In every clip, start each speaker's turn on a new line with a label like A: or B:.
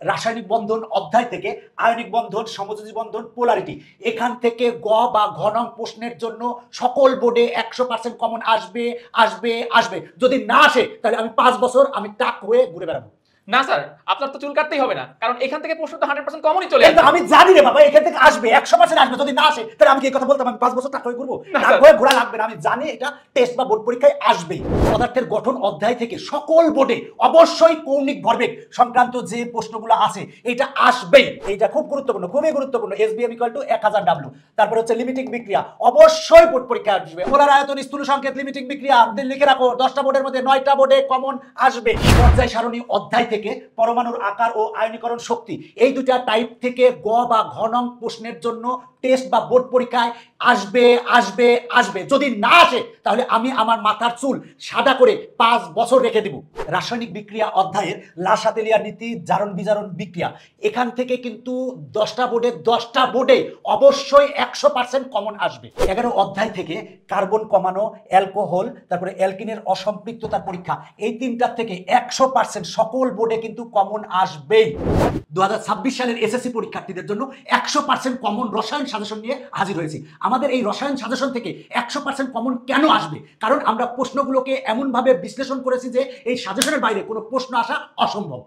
A: রাসায়নিক বন্ধন অধ্যায় থেকে আয়নিক বন্ধন, সমযোজী বন্ধন, পোলারিটি, এখান থেকে গ বা ঘ নং প্রশ্নের জন্য সকল বোর্ডে 100% কমন আসবে আসবে আসবে। যদি না আসে তাহলে আমি 5 বছর আমি টাক হয়ে ঘুরে বেড়াবো।
B: না স্যার, আপনার তো চুল কাটতেই হবে না, কারণ এখান থেকে প্রশ্ন তো 100% কমনই চলে আসবে।
A: আমি জানি রে বাবা, এখান থেকে আসবে 100% আসবে। যদি না আসে তাহলে আমি কি কথা বলতাম আমি 5 বছর টাক হয়ে ঘুরবো? টাক হয়ে ঘোরা লাগবে না, আমি জানি এটা টেস্ট বা বোর্ড পরীক্ষায় আসবেই। পদার্থের গঠন অধ্যায় থেকে সকল বোর্ডে অবশ্যই কৌণিক ভরবেগ সংক্রান্ত যে প্রশ্নগুলো আছে এটা আসবেই। এইটা খুব গুরুত্বপূর্ণ, খুবই গুরুত্বপূর্ণ। SBM = 1000 W। তারপরে হচ্ছে লিমিটিং বিক্রিয়া, অবশ্যই বোর্ড পরীক্ষায় আসবে। মোলার আয়তন, স্থূল সংকেত, লিমিটিং বিক্রিয়া লিখে রাখো। 10টা বোর্ডের মধ্যে 9টা বোর্ডে কমন আসবে। পর্যায় সারণী অধ্যায় থেকে পরমাণুর আকার ও আয়নীকরণ শক্তি, এই দুটা টাইপ থেকে গ বা ঘ নং প্রশ্নের জন্য টেস্ট বা বোর্ড পরীক্ষায় আসবে আসবে আসবে। যদি না আসে তাহলে আমি আমার মাথার চুল সাদা করে 5 বছর রেখে দেব। রাসায়নিক বিক্রিয়া অধ্যায়ের লাসাতেলিয়া নীতি, জারণ বিজারণ বিক্রিয়া, এখান থেকে কিন্তু 10টা বোর্ডে অবশ্যই 100% কমন আসবে। 11 অধ্যায় থেকে কার্বন কমানো, অ্যালকোহল, তারপরে অ্যালকিনের অসম্পৃক্ততার পরীক্ষা, এই তিনটার থেকে 100% সকল বোর্ডে কিন্তু কমন আসবেই। 2026 সালের SSC পরীক্ষার্থীদের জন্য 100% কমন রসায়ন সাজেশন নিয়ে হাজির হয়েছি। আমাদের এই রসায়ন সাজেশন থেকে 100% কমন কেন আসবে? কারণ আমরা প্রশ্নগুলোকে এমনভাবে বিশ্লেষণ করেছি যে এই সাজেশনের বাইরে কোনো প্রশ্ন আসা অসম্ভব।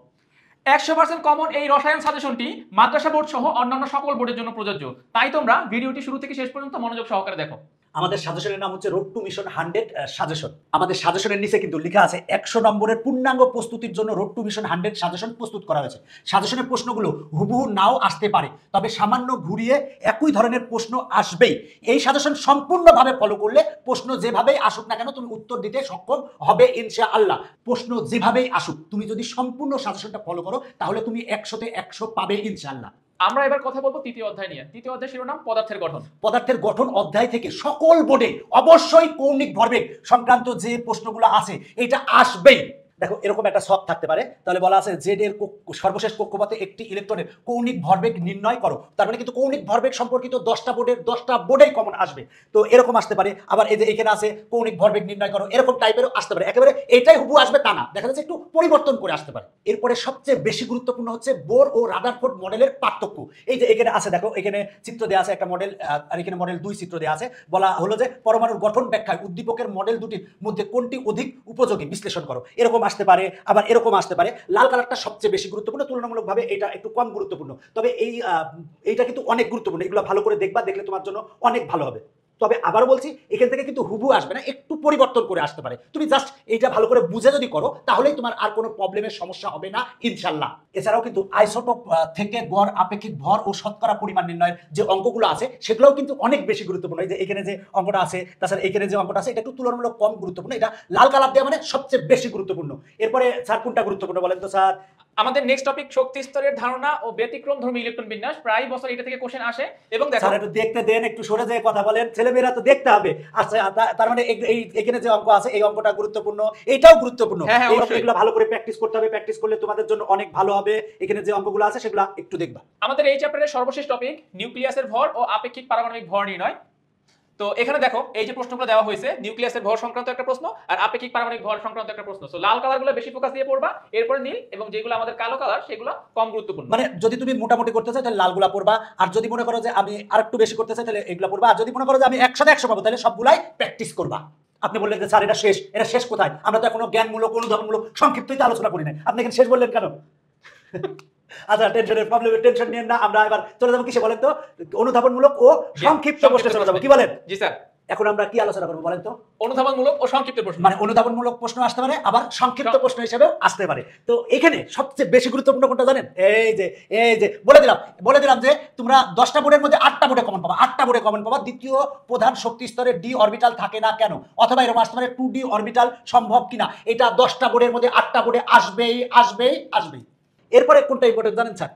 B: 100% কমন এই রসায়ন সাজেশনটি মাদ্রাসা বোর্ড সহ অন্যান্য সকল বোর্ডের জন্য প্রযোজ্য। তাই তোমরা ভিডিওটি শুরু থেকে শেষ পর্যন্ত মনোযোগ সহকারে দেখো।
A: আমাদের সাজেশনের নাম হচ্ছে রোড টু মিশন 100 সাজেশন। আমাদের সাজেশনের নিচে কিন্তু লেখা আছে 100 নম্বরের পূর্ণাঙ্গ প্রস্তুতির জন্য রোড টু মিশন 100 সাজেশন প্রস্তুত করা হয়েছে। সাজেশনের প্রশ্নগুলো হুবহু নাও আসতে পারে, তবে সামান্য ঘুরিয়ে একই ধরনের প্রশ্ন আসবেই। এই সাজেশন সম্পূর্ণভাবে ফলো করলে প্রশ্ন যেভাবেই আসুক না কেন তুমি উত্তর দিতে সক্ষম হবে ইনশাআল্লাহ। প্রশ্ন যেভাবেই আসুক তুমি যদি সম্পূর্ণ সাজেশনটা ফলো করো তাহলে তুমি 100তে 100 পাবে ইনশাআল্লাহ।
B: আমরা এবার কথা বলবো তৃতীয় অধ্যায় নিয়ে। তৃতীয় অধ্যায় শিরোনাম পদার্থের গঠন।
A: পদার্থের গঠন অধ্যায় থেকে সকল বোর্ডে অবশ্যই কৌণিক ভরবেগ সংক্রান্ত যে প্রশ্নগুলো আছে এটা আসবেই। দেখো এরকম একটা শখ থাকতে পারে, তাহলে বলা আছে জেড এর সর্বশেষ কক্ষপথে একটি ইলেকট্রনের কৌণিক ভরবেগ নির্ণয় করো। তার মানে কিন্তু কৌণিক ভরবেগ সম্পর্কিত 10টা বোর্ডেই কমন আসবে। তো এরকম আসতে পারে। আবার এই যে এখানে আছে কৌণিক ভরবেগ নির্ণয় করো, এরকম টাইপেরও আসতে পারে। একেবারে এটাই হুবহু আসবে তা না, দেখা যাচ্ছে একটু পরিবর্তন করে আসতে পারে। এরপরে সবচেয়ে বেশি গুরুত্বপূর্ণ হচ্ছে বোর ও রাদারফোর্ড মডেলের পার্থক্য। এই যে এখানে আছে, দেখো এখানে চিত্র দেওয়া আছে একটা মডেল, আর এখানে মডেল 2 চিত্র দেওয়া আছে। বলা হলো যে পরমাণুর গঠন ব্যাখ্যায় উদ্দীপকের মডেল দুটির মধ্যে কোনটি অধিক উপযোগী বিশ্লেষণ করো। এরকম আসতে পারে, আবার এরকম আসতে পারে। লাল কালারটা সবচেয়ে বেশি গুরুত্বপূর্ণ, তুলনামূলকভাবে এটা একটু কম গুরুত্বপূর্ণ। তবে এইটা কিন্তু অনেক গুরুত্বপূর্ণ। এগুলো ভালো করে দেখবা, দেখলে তোমার জন্য অনেক ভালো হবে। তবে আবার বলছি এখান থেকে কিন্তু হুবহু আসবে না, একটু পরিবর্তন করে আসতে পারে। তুমি জাস্ট এইটা ভালো করে বুঝে যদি করো তাহলেই তোমার আর কোনো প্রবলেমের সমস্যা হবে না ইনশাল্লাহ। এছাড়াও কিন্তু আইসোটোপ থেকে গড় আপেক্ষিক ভর ও শতকরা পরিমাণ নির্ণয়ের যে অঙ্কগুলো আছে সেগুলোও কিন্তু অনেক বেশি গুরুত্বপূর্ণ। এই যে এখানে যে অঙ্কটা আছে, তাছাড়া এখানে যে অঙ্কটা আছে এটা একটু তুলনামূলক কম গুরুত্বপূর্ণ। এটা লাল কালার দেওয়া মানে সবচেয়ে বেশি গুরুত্বপূর্ণ। এরপরে স্যার কোনটা গুরুত্বপূর্ণ বলেন তো স্যার?
B: আমাদের নেক্সট টপিক শক্তি স্তরের ধারণা ও ব্যতিক্রমধর্মী ইলেকট্রন বিন্যাস। প্রায় বছর এটা থেকে কোশ্চেন আসে। এবং দেখো
A: স্যার একটু দেখতে দেন, একটু সরে যেয়ে কথা বলেন, ছেলেমেয়েরা তো দেখতে হবে। আচ্ছা তার মানে এই এখানে যে অঙ্ক আছে এই অঙ্কটা গুরুত্বপূর্ণ, এটাও গুরুত্বপূর্ণ। এই অঙ্কগুলো ভালো করে প্র্যাকটিস করতে হবে, প্র্যাকটিস করলে তোমাদের জন্য অনেক ভালো হবে। এখানে যে অঙ্কগুলো আছে সেগুলো একটু দেখবা।
B: আমাদের এই চ্যাপ্টারের সর্বশেষ টপিক নিউক্লিয়াসের ভর ও আপেক্ষিক পারমাণবিক ভর নির্ণয়। তো এখানে দেখো এই যে প্রশ্নগুলো দেওয়া হয়েছে, নিউক্লিয়াসের ভর সংক্রান্ত একটা প্রশ্ন আর আপেক্ষিক পারমাণবিক ভর সংক্রান্ত একটা প্রশ্ন। সো লাল কালারগুলো বেশি ফোকাস দিয়ে পড়বা, এরপরে নীল, এবং যেগুলো আমাদের কালো কালার সেগুলো কম গুরুত্বপূর্ণ।
A: মানে যদি তুমি মোটামুটি করতে চাও তাহলে লালগুলা পড়বা, আর যদি মনে করো যে আমি আরেকটু বেশি করতে চাই তাহলে এগুলো পড়বা, আর যদি মনে করো যে আমি 100 পাবো তাহলে সবগুলাই প্র্যাকটিস করবা। আপনি বললেন যে স্যার এটা শেষ কোথায়? আমরা তো এখনো জ্ঞানমূলক, অনুধাবনমূলক, সংক্ষিপ্তই আলোচনা করি না। আপনি এখানে শেষ বললেন কেন? আচ্ছা টেনশনের প্রবলেমের টেনশন নিয়েন না। আমরা এবার চলে যাবো কিসে বলেন তো? অনুধাবনমূলক ও সংক্ষিপ্ত প্রশ্নে চলে যাবো। কি বলেন?
B: জি স্যার।
A: এখন আমরা কি আলোচনা করবো বলেন তো?
B: অনুধাবনমূলক ও সংক্ষিপ্ত প্রশ্ন।
A: মানে অনুধাবনমূলক প্রশ্ন আসতে পারে, আবার সংক্ষিপ্ত প্রশ্ন হিসেবেও আসতে পারে। তো এখানে সবচেয়ে বেশি গুরুত্বপূর্ণ কোনটা জানেন? এই যে বলে দিলাম যে তোমরা 10টা বোর্ডের মধ্যে 8টা বোর্ডে কমন পাবা। 8টা বোর্ডে কমন পাবা। দ্বিতীয় প্রধান শক্তি স্তরে ডি অরবিটাল থাকে না কেন? অথবা এরকম আসতে পারে 2D অরবিটাল সম্ভব কিনা? এটা 10টা বোর্ডের মধ্যে 8টা বোর্ডে আসবেই। এরপরে কোনটা ইম্পর্টেন্ট জানেন স্যার?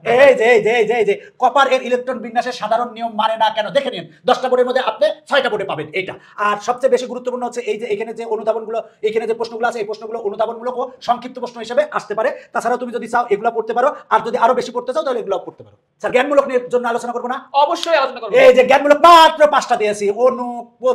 A: এই যে কপার এর ইলেকট্রন বিন্যাসের সাধারণ নিয়ম মানে না কেন? দেখে নিন 10টা বোর্ডের মধ্যে আপনি 6টা বোর্ডে পাবেন এটা। আর সবচেয়ে বেশি গুরুত্বপূর্ণ হচ্ছে এই যে এখানে যে অনুধাবনগুলো, এখানে যে প্রশ্নগুলো আছে এই প্রশ্নগুলো অনুধাবনমূলক ও সংক্ষিপ্ত প্রশ্ন হিসেবে আসতে পারে। তাছাড়া তুমি যদি চাও এগুলো পড়তে পারো, আর যদি আরো বেশি পড়তে চাও তাহলে এগুলো পড়তে পারো। স্যার জ্ঞানমূলক নিয়ে জন্য আলোচনা করবো না?
B: অবশ্যই আলোচনা করব।
A: এই যে জ্ঞানমূলক মাত্র 5টা দিয়েছি, অণু,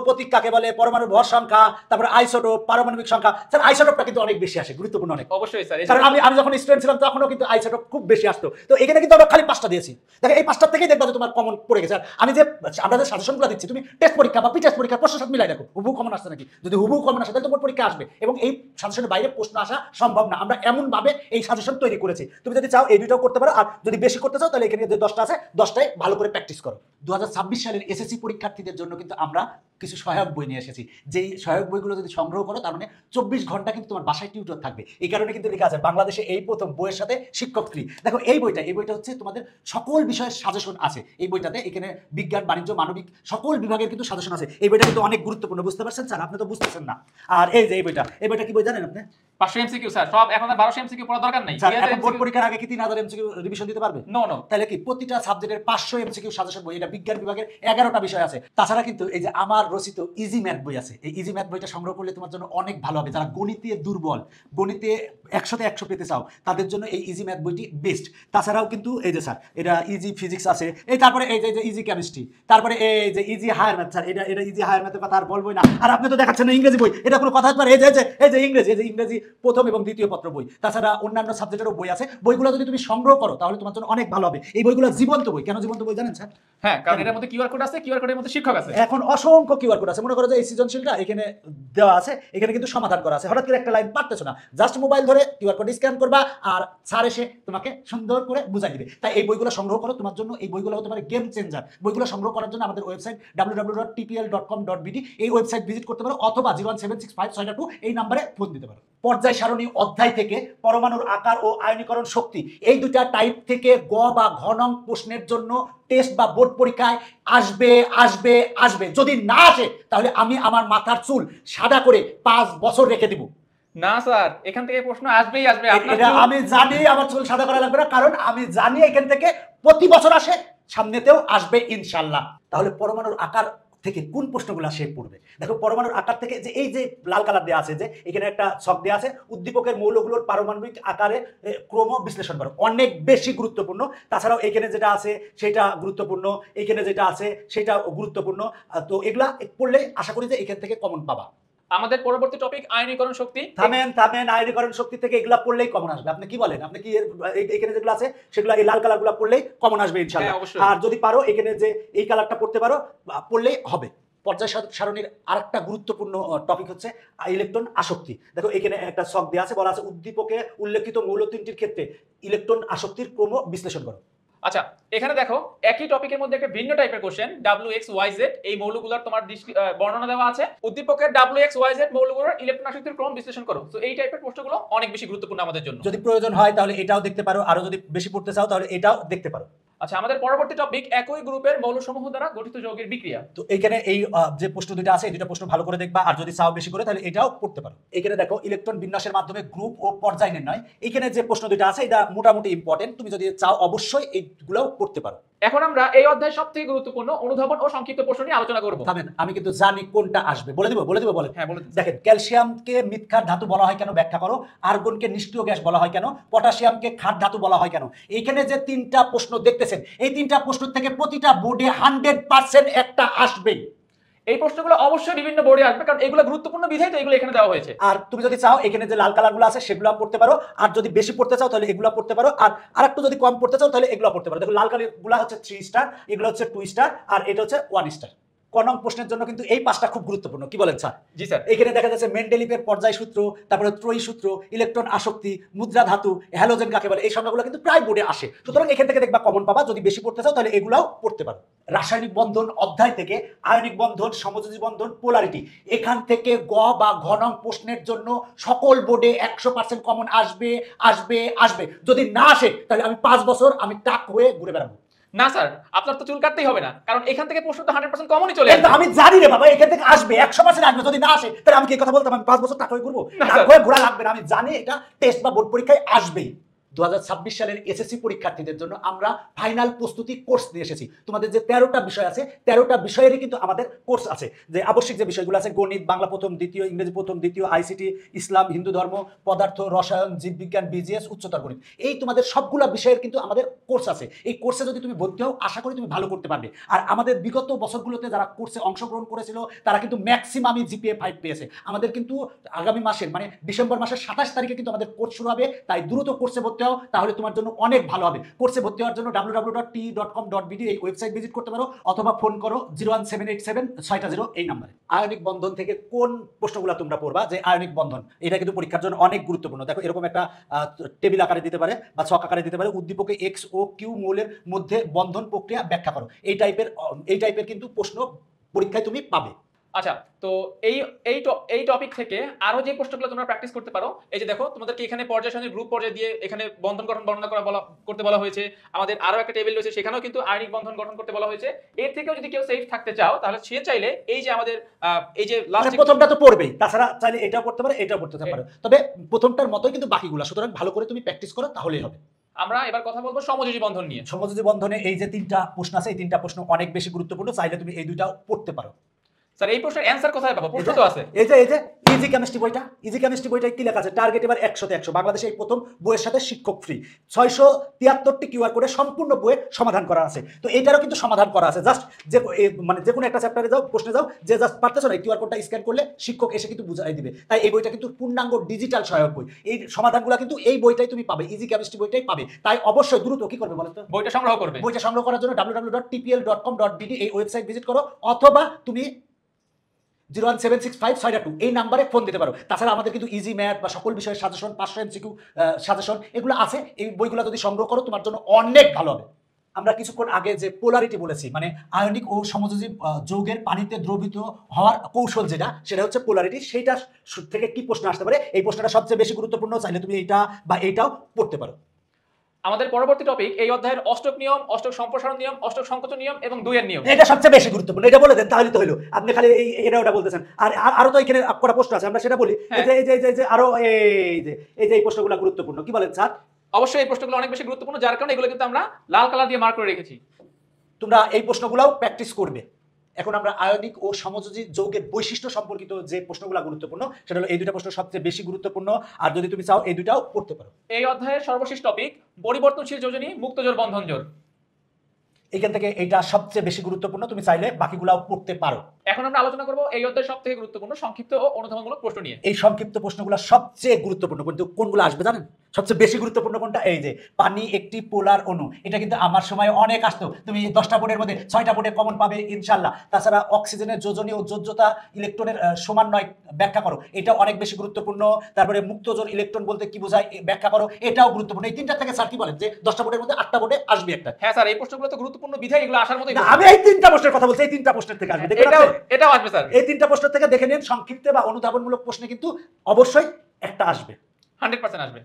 A: প্রতীক কাকে বলে, পরমাণুর ভর সংখ্যা, তারপরে আইসোটোপ, পারমাণবিক সংখ্যা। স্যার আইসোটোপটা কিন্তু অনেক বেশি আসে, গুরুত্বপূর্ণ অনেক।
B: অবশ্যই স্যার,
A: কারণ আমি যখন স্টুডেন্ট ছিলাম তখনও কিন্তু আইসোটোপ খুব বেশি আসতো। তো এখানে কিন্তু আমরা খালি 5টা দিয়েছি। দেখো এই 5টার থেকেই দেখবা যে তোমার কমন পড়ে গেছে। আর আমি যে আমরা যে সাজেশনগুলো দিচ্ছি, তুমি টেস্ট পরীক্ষা বা টেস্ট পরীক্ষার প্রশ্নের সাথে মিলাই দেখো হুবহু কমন আসছে নাকি। যদি হুবহু কমন আসে তাহলে তোমার পরীক্ষা আসবে, এবং এই সাজেশনের বাইরে প্রশ্ন আসা সম্ভব না। আমরা এমন ভাবে এই সাজেশন তৈরি করেছি, তুমি যদি চাও এই দুইটাও করতে পারো, আর যদি বেশি করতে চাও তাহলে এখানে যে 10টা আছে 10টাই ভালো করে প্র্যাকটিস করো। 2026 সালের এসএসসি পরীক্ষার্থীদের জন্য কিন্তু আমরা কিছু সহায়ক বই নিয়ে এসেছি। যেই সহায়ক বইগুলো যদি সংগ্রহ করো তার মানে 24 ঘন্টা কিন্তু তোমার বাসায় টিউটর থাকবে। এই কারণে কিন্তু লেখা আছে বাংলাদেশে এই প্রথম বইয়ের সাথে শিক্ষক ফ্রি। দেখো এই বইটা হচ্ছে তোমাদের সকল বিষয়ের সাজেশন আছে এই বইটাতে। এখানে বিজ্ঞান, বাণিজ্য, মানবিক সকল বিভাগের কিন্তু সাজেশন আছে। এই বইটা কিন্তু অনেক গুরুত্বপূর্ণ, বুঝতে পারছেন স্যার? আপনি তো বুঝতেছেন না। আর এই যে এই বইটা কি বই জানেন আপনি?
B: 500 এমসিকিউ স্যার, সব এখন আর 1200 এমসিকিউ পড়ার দরকার নাই।
A: স্যার এখন বোর্ড পরীক্ষার আগে কি 3000 এমসিকিউ রিভিশন দিতে পারবে?
B: No no.
A: তাহলে কি প্রতিটা সাবজেক্টের 500 এমসিকিউ সাজেশন বই। এটা বিজ্ঞান বিভাগের 11টা বিষয় আছে। তাছাড়া কিন্তু এই যে আমার রচিত ইজি ম্যাথ বই আছে, এই ইজি ম্যাথ বইটা সংগ্রহ করলে তোমার জন্য অনেক ভালো হবে। যারা গণিতে দুর্বল, গণিতে 100তে 100 পেতে চাও, তাদের জন্য এই ইজি ম্যাথ বইটি বেস্ট। তাছাড়াও কিন্তু এই যে স্যার এটা ইজি ফিজিক্স আছে, এই তারপরে এই যে ইজি কেমিস্ট্রি, তারপরে এই যে ইজি হায়ার ম্যাথ। স্যার এটা ইজি হায়ার ম্যাথের কথা আর বলবোই না। আর আপনি তো দেখাচ্ছেন না ইংরেজি বই, এটা কোনো কথা হতে পারে? এই যে ইংরেজি প্রথম এবং দ্বিতীয় পত্র বই। তাছাড়া অন্যান্য সাবজেক্টেরও বই আছে। বইগুলো যদি তুমি সংগ্রহ করো তাহলে তোমার জন্য অনেক ভালো হবে। এই বইগুলো জীবন্ত বই। কেন জীবন্ত বই জানেন স্যার?
B: হ্যাঁ, কারণ এর মধ্যে কিউআর কোড আছে, কিউআর কোডের মধ্যে শিক্ষক আছে।
A: এখন অসংখ্য কিউআর কোড আছে। মনে করো যে এই সৃজনশীলটা এখানে দেওয়া আছে, এখানে কিন্তু সমাধান করা আছে। হঠাৎ করে একটা লাইন পারতেছো না, জাস্ট মোবাইল ধরে কিউআর কোড স্ক্যান করবা আর স্যার এসে তোমাকে সুন্দর করে বুঝাই দিবে। তাই এই বইগুলো সংগ্রহ করো, তোমার জন্য এই বইগুলো হতে পারে গেম চেঞ্জার। বইগুলো সংগ্রহ করার জন্য আমাদের ওয়েবসাইট www.tpl.com.bd এই ওয়েবসাইট ভিজিট করতে পারো, অথবা 0176562 এই নম্বরে ফোন দিতে পারো। পর্যায় সারণী অধ্যায় থেকে পরমাণুর আকার ও আয়নীকরণ শক্তি এই দুটা টাইপ থেকে গ বা ঘ নং প্রশ্নের জন্য টেস্ট বা বোর্ড পরীক্ষায় আসবে। যদি না আসে তাহলে আমি আমার মাথার চুল সাদা করে 5 বছর রেখে দিব।
B: না স্যার, এখান থেকে প্রশ্ন আসবেই আসবে।
A: আমি জানি আমার চুল সাদা করা লাগবে না, কারণ আমি জানি এখান থেকে প্রতি বছর আসে, সামনেতেও আসবে ইনশাল্লাহ। তাহলে পরমাণুর আকার থেকে কোন প্রশ্নগুলো সে পড়বে? দেখো পরমাণুর আকার থেকে যে এই যে লাল কালার দেওয়া আছে, যে এখানে একটা ছক দেওয়া আছে, উদ্দীপকের মৌলগুলোর পারমাণবিক আকারে ক্রম বিশ্লেষণ করো, অনেক বেশি গুরুত্বপূর্ণ। তাছাড়াও এখানে যেটা আছে সেটা গুরুত্বপূর্ণ, এখানে যেটা আছে সেটা গুরুত্বপূর্ণ। তো এগুলা পড়লে আশা করি যে এখান থেকে কমন পাবা।
B: আমাদের পরবর্তী টপিক আয়নীকরণ শক্তি।
A: থামেন আয়নীকরণ শক্তি থেকে এগুলা পড়লেই কমন আসবে। আপনি কি বলেন? আপনি কি এখানে যেগুলো আছে সেগুলো এই লাল কালারগুলো পড়লেই কমন আসবে ইনশাআল্লাহ। আর যদি পারো এখানে যে এই কালারটা পড়তে পারো, পড়লেই হবে। পর্যায় সারণীর আরেকটা গুরুত্বপূর্ণ টপিক হচ্ছে ইলেকট্রন আসক্তি। দেখো এখানে একটা ছক দেওয়া আছে, বলা আছে উদ্দীপকে উল্লেখিত মৌল তিনটির ক্ষেত্রে ইলেকট্রন আসক্তির ক্রম বিশ্লেষণ করো।
B: আচ্ছা, এখানে দেখো একই টপিকের মধ্যে একটা ভিন্ন টাইপের কোশ্চেন, WXYZ এই মৌলগুলোর তোমার বর্ণনা দেওয়া আছে। উদ্দীপকের WXYZ মৌলগুলোর ইলেকট্রন আসক্তির ক্রম বিশ্লেষণ করো। তো এই টাইপের প্রশ্নগুলো অনেক বেশি গুরুত্বপূর্ণ আমাদের জন্য।
A: যদি প্রয়োজন হয় তাহলে এটাও দেখতে পারো, আরো যদি বেশি পড়তে চাও তাহলে এটাও দেখতে পারো।
B: আচ্ছা, আমাদের পরবর্তী টপিক একই গ্রুপের মৌলসমূহ দ্বারা গঠিত যৌগের বিক্রিয়া।
A: তো এখানে এই যে প্রশ্ন দুটো আছে এই দুটো প্রশ্ন ভালো করে দেখবা, আর যদি চাও বেশি করে তাহলে এটাও পড়তে পারো। এখানে দেখো ইলেকট্রন বিন্যাসের মাধ্যমে গ্রুপ ও পর্যায় নির্ণয়। এখানে যে প্রশ্ন দুটো আছে এটা মোটামুটি ইম্পর্টেন্ট, তুমি যদি চাও অবশ্যই এইগুলোও পড়তে পারো।
B: এখন আমরা এই অধ্যায়ের সবথেকে গুরুত্বপূর্ণ অনুধাবন ও সংক্ষিপ্ত প্রশ্ন নিয়ে আলোচনা করব।
A: আমি কিন্তু জানি কোনটা আসবে, বলে দিব বলেন।
B: হ্যাঁ বলে।
A: দেখেন, ক্যালসিয়ামকে মৃৎক্ষার ধাতু বলা হয় কেন ব্যাখ্যা করো। আর্গনকে নিষ্ক্রিয় গ্যাস বলা হয় কেন। পটাশিয়ামকে ক্ষার ধাতু বলা হয় কেন। এইখানে যে তিনটা প্রশ্ন দেখতেছেন, এই তিনটা প্রশ্ন থেকে প্রতিটা বোর্ডে 100% একটা আসবে।
B: এই প্রশ্নগুলো অবশ্যই বিভিন্ন বোর্ডে আসবে, কারণ এগুলো গুরুত্বপূর্ণ বিধায় তো এগুলো এখানে দেওয়া হয়েছে।
A: আর তুমি যদি চাও এখানে যে লাল কালারগুলো আছে সেগুলো পড়তে পারো, আর যদি বেশি পড়তে চাও তাহলে এগুলো পড়তে পারো, আর আরেকটু যদি কম পড়তে চাও তাহলে এগুলো পড়তে পারো। দেখো লাল কালারগুলো হচ্ছে 3 স্টার, এগুলো হচ্ছে 2 স্টার, আর এটা হচ্ছে 1 স্টার। ক নং প্রশ্নের জন্য কিন্তু এই 5টা খুব গুরুত্বপূর্ণ। কি বলেন স্যার?
B: জি স্যার।
A: এখানে দেখা যাচ্ছে মেন্ডেলিভের পর্যায় সূত্র, তারপরে ত্রয়ী সূত্র, ইলেকট্রন আসক্তি, মুদ্রা ধাতু, হ্যালোজেন কাকে বলে, এই সংখ্যাগুলো কিন্তু প্রায় বোর্ডে আসে। সুতরাং এখান থেকে দেখবা কমন পাবা। যদি বেশি পড়তে চাও তাহলে এগুলাও পড়তে পারো। রাসায়নিক বন্ধন অধ্যায় থেকে আয়নিক বন্ধন, সমযোজী বন্ধন, পোলারিটি, এখান থেকে গ বা ঘ নং প্রশ্নের জন্য সকল বোর্ডে 100% কমন আসবে। যদি না আসে তাহলে আমি 5 বছর আমি টাক হয়ে ঘুরে বেড়াবো।
B: না স্যার, আপনার তো চুল কাটতেই হবে না, কারণ এখান থেকে প্রশ্ন তো 100% কমনই চলে আসবে।
A: আমি জানি রে বাবা, এখান থেকে আসবে 100% আসবে। যদি না আসে তাহলে আমি কি কথা বলতাম? আমি 5 বছর টাকা হয়ে ঘুরবো? টাকা হয়ে ঘোরা লাগবে না। আমি জানি এটা টেস্ট বা বোর্ড পরীক্ষায় আসবেই। 2026 সালের এসএসসি পরীক্ষার্থীদের জন্য আমরা ফাইনাল প্রস্তুতি কোর্স নিয়ে এসেছি। তোমাদের যে 13টা বিষয় আছে, 13টা বিষয়েরই কিন্তু আমাদের কোর্স আছে। যে আবশ্যিক যে বিষয়গুলো আছে, গণিত, বাংলা প্রথম দ্বিতীয়, ইংরেজি প্রথম দ্বিতীয়, আইসিটি, ইসলাম, হিন্দু ধর্ম, পদার্থ, রসায়ন, জীববিজ্ঞান, বিজিএস, উচ্চতর গণিত, এই তোমাদের সবগুলা বিষয়ের কিন্তু আমাদের কোর্স আছে। এই কোর্সে যদি তুমি ভর্তি হও, আশা করি তুমি ভালো করতে পারবে। আর আমাদের বিগত বছরগুলোতে যারা কোর্সে অংশগ্রহণ করেছিল তারা কিন্তু ম্যাক্সিমামই জিপিএ 5 পেয়েছে। আমাদের কিন্তু আগামী মাসের মানে ডিসেম্বর মাসের 27 তারিখে কিন্তু আমাদের কোর্স শুরু হবে। তাই দ্রুত কোর্সে ভর্তি হও, তাহলে তোমার জন্য অনেক ভালো হবে। কোর্সে ভর্তি হওয়ার জন্য www.te.com.bd এই ওয়েবসাইট ভিজিট করতে পারো, অথবা ফোন করো 01787-600 এই নাম্বারে। আয়নিক বন্ধন থেকে কোন প্রশ্নগুলো তোমরা পড়বা? যে আয়নিক বন্ধন, এটা কিন্তু পরীক্ষার জন্য অনেক গুরুত্বপূর্ণ। দেখো এরকম একটা টেবিল আকারে দিতে পারে বা ছক আকারে দিতে পারে, উদ্দীপকে এক্স ও কিউ মৌলের মধ্যে বন্ধন প্রক্রিয়া ব্যাখ্যা করো। এই টাইপের কিন্তু প্রশ্ন পরীক্ষায় তুমি পাবে।
B: আচ্ছা, তো এই টপিক থেকে আরো যে প্রশ্নগুলো তোমরা প্র্যাকটিস করতে পারো, এই যে দেখো তোমাদেরকে এখানে পর্যায় সারণী গ্রুপ পর্যায়ে দিয়ে এখানে বন্ধন গঠন বর্ণনা করতে বলা হয়েছে। আমাদের আরো একটা টেবিল রয়েছে, সেখানেও কিন্তু আয়নিক বন্ধন গঠন করতে বলা হয়েছে। এর থেকেও যদি কেউ সেফ থাকতে চাও, তাহলে সে চাইলে এই যে আমাদের এই যে লাস্ট
A: প্রথমটা তো পড়বেই, তাছাড়া চাইলে এটাও পড়তে পারে, এটাও পড়তে পারে, তবে প্রথমটার মতোই কিন্তু বাকিগুলো। সুতরাং ভালো করে তুমি প্র্যাকটিস করো, তাহলেই হবে।
B: আমরা এবার কথা বলবো সমযোজী বন্ধন নিয়ে।
A: সমযোজী বন্ধনে এই যে 3টা প্রশ্ন আছে, এই 3টা প্রশ্ন অনেক বেশি গুরুত্বপূর্ণ, চাইলে তুমি এই দুইটাও পড়তে পারো।
B: স্যার এই প্রশ্নের অ্যানসার কোথায় পাবো? প্রশ্ন তো আছে।
A: এই যে ইজি কেমিস্ট্রি বইটা কি লেখা আছে? টার্গেট এবার 100তে 100। বাংলাদেশে এই প্রথম বইয়ের সাথে শিক্ষক ফ্রি। 673টি কিউআর কোডে সম্পূর্ণ বইয়ের সমাধান করা আছে। তো এইটারও কিন্তু সমাধান করা আছে। জাস্ট যে মানে যে কোনো একটা চ্যাপ্টারে যাও, প্রশ্নে যাও, যে জাস্ট পারতেছো না, কিউআর কোডটা স্ক্যান করলে শিক্ষক এসে কিন্তু বুঝাই দিবে। তাই এই বইটা কিন্তু পূর্ণাঙ্গ ডিজিটাল সহায়ক বই। এই সমাধানগুলো কিন্তু এই বইটাই তুমি পাবে, ইজি কেমিস্ট্রি বইটাই পাবে। তাই অবশ্যই দ্রুত কি করবে বলো তো?
B: বইটা সংগ্রহ করবে।
A: বইটা সংগ্রহ করার জন্য www.tpl.com.bd এই ওয়েবসাইট ভিজিট করো, অথবা তুমি 01765-602 এই নাম্বারে ফোন দিতে পারো। তাছাড়া আমাদের কিন্তু ইজি ম্যাথ বা সকল বিষয়ের সাজেশন, 500 এমসিকিউ সাজেশন এগুলো আছে। এই বইগুলো যদি সংগ্রহ করো, তোমার জন্য অনেক ভালো হবে। আমরা কিছুক্ষণ আগে যে পোলারিটি বলেছি, মানে আয়নিক ও সমযোজী যৌগের পানিতে দ্রবীভূত হওয়ার কৌশল, সেটা হচ্ছে পোলারিটি। সেইটা থেকে কি প্রশ্ন আসতে পারে? এই প্রশ্নটা সবচেয়ে বেশি গুরুত্বপূর্ণ, চাইলে তুমি এইটা বা এইটাও পড়তে পারো।
B: আমাদের পরবর্তী টপিক এই অধ্যায়ের অষ্টক নিয়ম, অষ্টক সম্প্রসারণ নিয়ম, অষ্টক সংকোচন নিয়ম এবং 2 এর নিয়ম।
A: এটা সবচেয়ে বেশি গুরুত্বপূর্ণ, এটা বলে দেন তাহলে তো হলো। আপনি খালি এটা ওটা বলতেছেন, আর আরো তো এখানে কটা প্রশ্ন আছে, আমরা সেটা বলি। এই যে আরো এই প্রশ্নগুলো গুরুত্বপূর্ণ, কি বলেন স্যার?
B: অবশ্যই এই প্রশ্নগুলো অনেক বেশি গুরুত্বপূর্ণ, যার কারণে এগুলো কিন্তু আমরা লাল কালার দিয়ে মার্ক করে রেখেছি।
A: তোমরা এই প্রশ্নগুলোও প্র্যাকটিস করবে। এখন আমরা আয়নিক ও সমযোজী যৌগের বৈশিষ্ট্য সম্পর্কিত যে প্রশ্নগুলো গুরুত্বপূর্ণ, সেটা হলো এই দুটো প্রশ্ন সবচেয়ে বেশি গুরুত্বপূর্ণ। আর যদি তুমি চাও, এই দুটাও পড়তে পারো।
B: এই অধ্যায়ের সর্বশেষ টপিক পরিবর্তনশীল যোজনী, মুক্ত জোড়, বন্ধন জোড়।
A: এখান থেকে এটা সবচেয়ে বেশি গুরুত্বপূর্ণ, তুমি চাইলে বাকিগুলাও পড়তে পারো।
B: এখন আমরা আলোচনা করব এই অধ্যায়ের সবথেকে গুরুত্বপূর্ণ সংক্ষিপ্ত ও অনুধাবনমূলক প্রশ্ন নিয়ে।
A: এই সংক্ষিপ্ত প্রশ্নগুলো সবচেয়ে গুরুত্বপূর্ণ, কিন্তু কোনগুলো আসবে জানেন? সবচেয়ে বেশি গুরুত্বপূর্ণ কোনটা? এই যে পানি একটি পোলার অণু, এটা কিন্তু আমার সময় অনেক আসতো। তুমি 10টা বোর্ডের মধ্যে 6টা বোর্ডে কমন পাবে ইনশাআল্লাহ। তাছাড়া অক্সিজেনের যোজনী ও যোজ্যতা ইলেকট্রনের সমন্বয় ব্যাখ্যা করো, এটা অনেক বেশি গুরুত্বপূর্ণ। তারপরে মুক্তজোর ইলেকট্রন বলতে কি বোঝায় ব্যাখ্যা করো, এটাও গুরুত্বপূর্ণ। এই 3টা থেকে স্যার কি বলেন যে 10টা বোর্ডের মধ্যে 8টা বোর্ডে আসবে একটা?
B: হ্যাঁ স্যার, এই প্রশ্নগুলো তো গুরুত্বপূর্ণ বিধায় এগুলো আসার মতোই।
A: আমি এই 3টা প্রশ্নের কথা বলছি, এই 3টা প্রশ্নের থেকে আসবে।
B: এটাও আসবে স্যার।
A: এই 3টা প্রশ্ন থেকে দেখে নিন, সংক্ষিপ্ত বা অনুধাবনমূলক প্রশ্নে কিন্তু অবশ্যই একটা আসবে,
B: 100% আসবে।